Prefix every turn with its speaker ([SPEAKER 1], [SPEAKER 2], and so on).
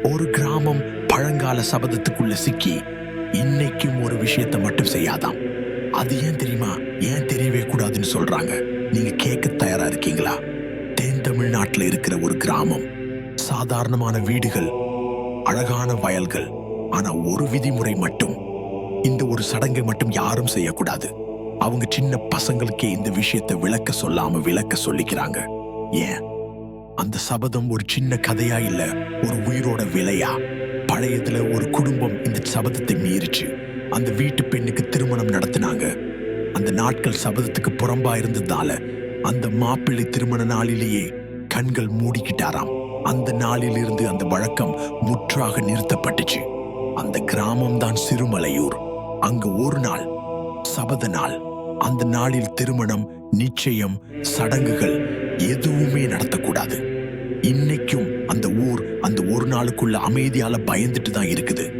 [SPEAKER 1] ஒரு கிராமம் பழங்கால சபதத்துக்குள்ள சிக்கி இன்னைக்கும் ஒரு விஷயத்தை மட்டும் செய்யாதாம். அது ஏன் தெரியுமா? ஏன் தெரியவே கூடாதுன்னு சொல்றாங்க. நீங்க கேட்க தயாரா இருக்கீங்களா? தென் தமிழ்நாட்டுல இருக்கிற ஒரு கிராமம், சாதாரணமான வீடுகள், அழகான வயல்கள். ஆனா ஒரு விதிமுறை மட்டும், இந்த ஒரு சடங்கை மட்டும் யாரும் செய்யக்கூடாது. அவங்க சின்ன பசங்களுக்கே இந்த விஷயத்தை விளக்க சொல்லாம விளக்க சொல்லிக்கிறாங்க. ஏன்? அந்த சபதம் ஒரு சின்ன கதையா இல்ல, ஒரு உயிரோட விலையா. பழையதுல ஒரு குடும்பம் இந்த சபதத்தை மீறிச்சு. அந்த வீட்டு பெண்ணுக்கு திருமணம் நடத்தினாங்க. அந்த நாட்கள் சபதத்துக்கு புறம்பா இருந்ததால அந்த மாப்பிள்ளை திருமண நாளிலேயே கண்கள் மூடிக்கிட்டாராம். அந்த நாளிலிருந்து அந்த வழக்கம் முற்றாக நிறுத்தப்பட்டுச்சு. அந்த கிராமம் தான் சிறுமலையூர். அங்க ஒரு நாள் சபத நாள். அந்த நாளில் திருமணம், நிச்சயம், சடங்குகள் எதுவுமே நடத்தக்கூடாது. இன்னைக்கும் அந்த ஊர் அந்த ஒரு நாளுக்குள்ள அமைதியால பயந்துட்டு தான் இருக்குது.